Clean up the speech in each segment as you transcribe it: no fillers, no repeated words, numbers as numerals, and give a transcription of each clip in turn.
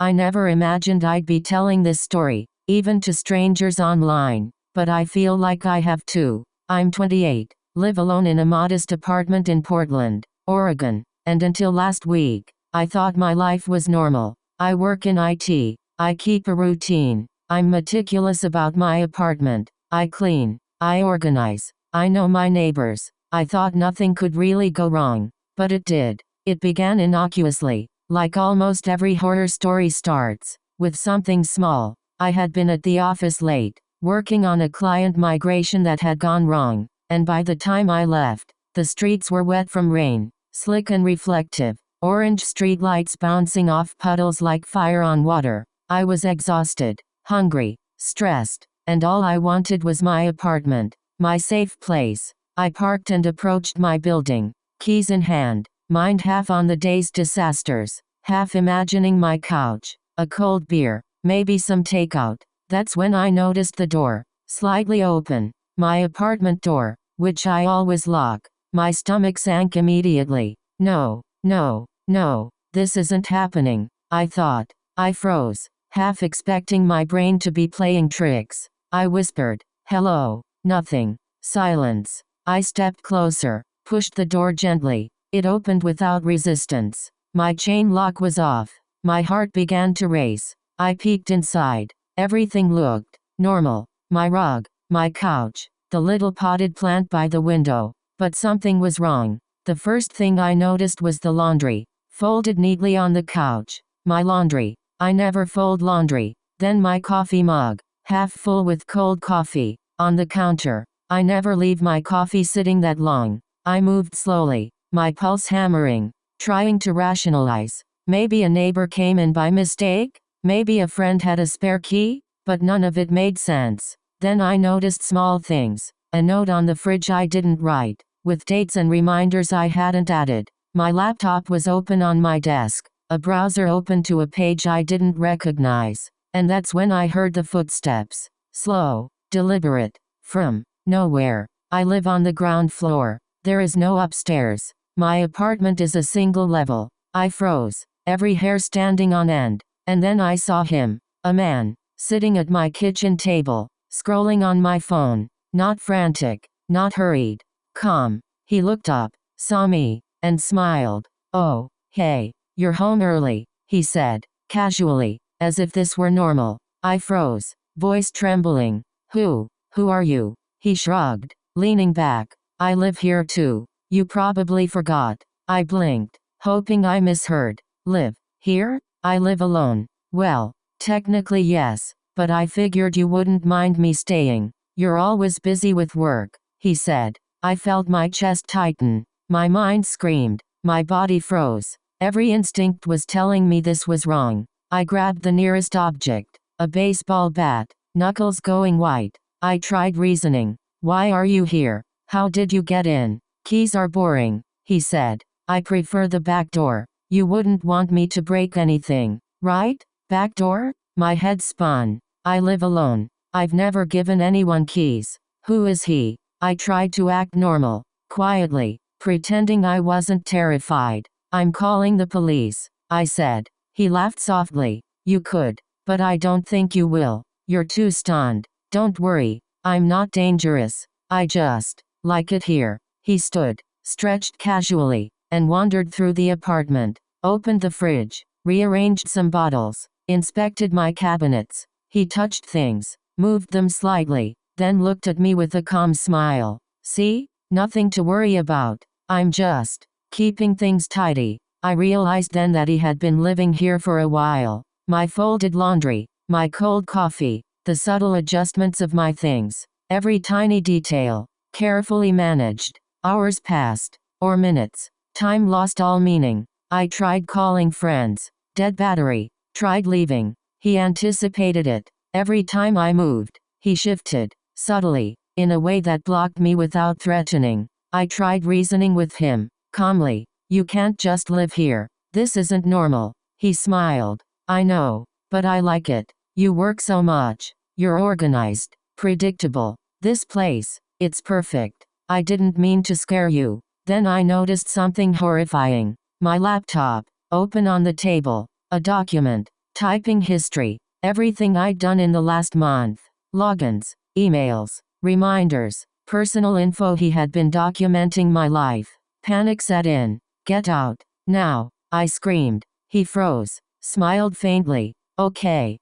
I never imagined I'd be telling this story, even to strangers online, but I feel like I have to. I'm 28, live alone in a modest apartment in Portland, Oregon, and until last week, I thought my life was normal. I work in IT. I keep a routine. I'm meticulous about my apartment. I clean. I organize. I know my neighbors. I thought nothing could really go wrong, but it did. It began innocuously, like almost every horror story starts, with something small. I had been at the office late, working on a client migration that had gone wrong, and by the time I left, the streets were wet from rain, slick and reflective, orange streetlights bouncing off puddles like fire on water. I was exhausted, hungry, stressed, and all I wanted was my apartment, my safe place. I parked and approached my building, keys in hand, mind half on the day's disasters, half imagining my couch, a cold beer, maybe some takeout. That's when I noticed the door, slightly open, my apartment door, which I always lock. My stomach sank immediately. No, no, no, this isn't happening, I thought. I froze, half expecting my brain to be playing tricks. I whispered, "Hello." Nothing. Silence. I stepped closer, pushed the door gently. It opened without resistance. My chain lock was off. My heart began to race. I peeked inside. Everything looked normal. My rug, my couch, the little potted plant by the window. But something was wrong. The first thing I noticed was the laundry, folded neatly on the couch. My laundry. I never fold laundry. Then my coffee mug, half full with cold coffee, on the counter. I never leave my coffee sitting that long. I moved slowly, my pulse hammering, trying to rationalize. Maybe a neighbor came in by mistake? Maybe a friend had a spare key? But none of it made sense. Then I noticed small things. A note on the fridge I didn't write, with dates and reminders I hadn't added. My laptop was open on my desk, a browser open to a page I didn't recognize. And that's when I heard the footsteps. Slow, deliberate, from nowhere. I live on the ground floor. There is no upstairs. My apartment is a single level. I froze, every hair standing on end. And then I saw him, a man, sitting at my kitchen table, scrolling on my phone. Not frantic, not hurried, calm. He looked up, saw me, and smiled. "Oh, hey, you're home early," he said, casually, as if this were normal. I froze, voice trembling. Who are you?" He shrugged, leaning back. "I live here too. You probably forgot." I blinked, hoping I misheard. "Live here?" "I live alone." "Well, technically yes, but I figured you wouldn't mind me staying. You're always busy with work," he said. I felt my chest tighten. My mind screamed. My body froze. Every instinct was telling me this was wrong. I grabbed the nearest object, a baseball bat, knuckles going white. I tried reasoning. "Why are you here? How did you get in?" "Keys are boring," he said. "I prefer the back door. You wouldn't want me to break anything, right?" "Back door?" My head spun. "I live alone. I've never given anyone keys." "Who is he?" I tried to act normal, quietly, pretending I wasn't terrified. "I'm calling the police," I said. He laughed softly. "You could, but I don't think you will. You're too stunned. Don't worry, I'm not dangerous. I just like it here." He stood, stretched casually, and wandered through the apartment, opened the fridge, rearranged some bottles, inspected my cabinets. He touched things, moved them slightly, then looked at me with a calm smile. "See? Nothing to worry about. I'm just keeping things tidy." I realized then that he had been living here for a while. My folded laundry, my cold coffee, the subtle adjustments of my things, every tiny detail, carefully managed. Hours passed, or minutes. Time lost all meaning. I tried calling friends. Dead battery. Tried leaving. He anticipated it. Every time I moved, he shifted, subtly, in a way that blocked me without threatening. I tried reasoning with him, calmly. "You can't just live here. This isn't normal." He smiled. "I know, but I like it. You work so much. You're organized, predictable. This place, it's perfect." I didn't mean to scare you. Then I noticed something horrifying. My laptop, open on the table. A document. Typing history. Everything I'd done in the last month. Logins, emails, reminders, personal info. He had been documenting my life. Panic set in. Get out. Now, I screamed. He froze, smiled faintly. Okay,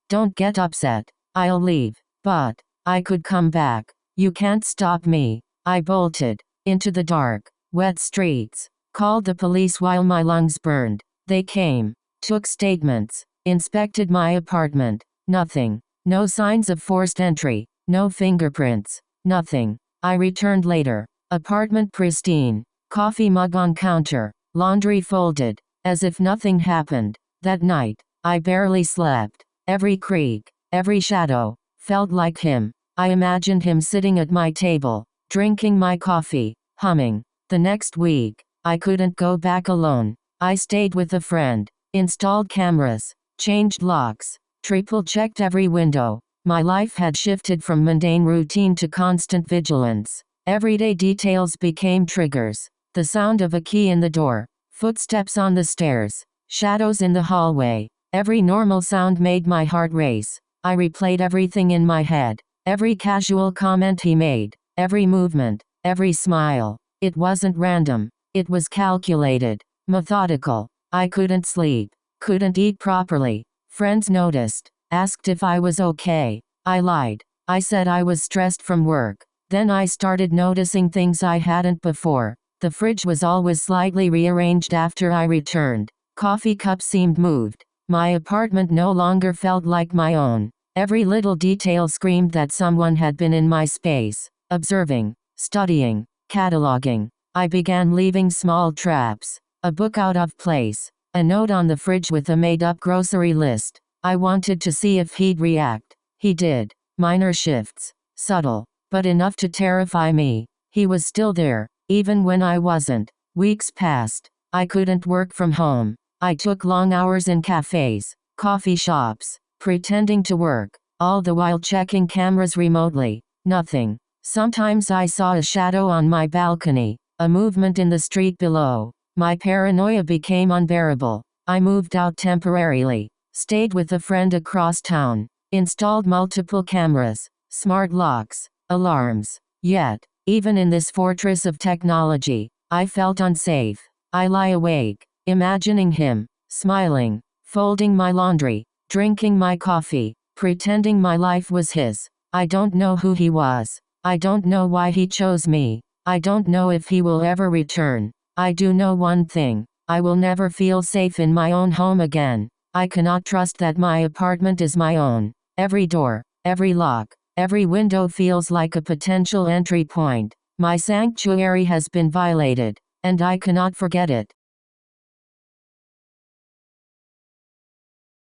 don't get upset. I'll leave. But I could come back. You can't stop me. I bolted into the dark, wet streets. Called the police while my lungs burned. They came, took statements, inspected my apartment. Nothing. No signs of forced entry. No fingerprints. Nothing. I returned later. Apartment pristine. Coffee mug on counter. Laundry folded. As if nothing happened. That night, I barely slept. Every creak, every shadow, felt like him. I imagined him sitting at my table, drinking my coffee, humming. The next week, I couldn't go back alone. I stayed with a friend, installed cameras, changed locks, triple-checked every window. My life had shifted from mundane routine to constant vigilance. Everyday details became triggers. The sound of a key in the door, footsteps on the stairs, shadows in the hallway. Every normal sound made my heart race. I replayed everything in my head. Every casual comment he made, every movement, every smile. It wasn't random. It was calculated, methodical. I couldn't sleep, couldn't eat properly. Friends noticed, asked if I was okay. I lied. I said I was stressed from work. Then I started noticing things I hadn't before. The fridge was always slightly rearranged after I returned. Coffee cups seemed moved. My apartment no longer felt like my own. Every little detail screamed that someone had been in my space, observing, studying, cataloging. I began leaving small traps. A book out of place. A note on the fridge with a made-up grocery list. I wanted to see if he'd react. He did. Minor shifts. Subtle, but enough to terrify me. He was still there, even when I wasn't. Weeks passed. I couldn't work from home. I took long hours in cafes, coffee shops, pretending to work, all the while checking cameras remotely. Nothing. Sometimes I saw a shadow on my balcony, a movement in the street below. My paranoia became unbearable. I moved out temporarily, stayed with a friend across town, installed multiple cameras, smart locks, alarms. Yet, even in this fortress of technology, I felt unsafe. I lie awake, imagining him, smiling, folding my laundry, drinking my coffee, pretending my life was his. I don't know who he was. I don't know why he chose me. I don't know if he will ever return. I do know one thing. I will never feel safe in my own home again. I cannot trust that my apartment is my own. Every door, every lock, every window feels like a potential entry point. My sanctuary has been violated, and I cannot forget it.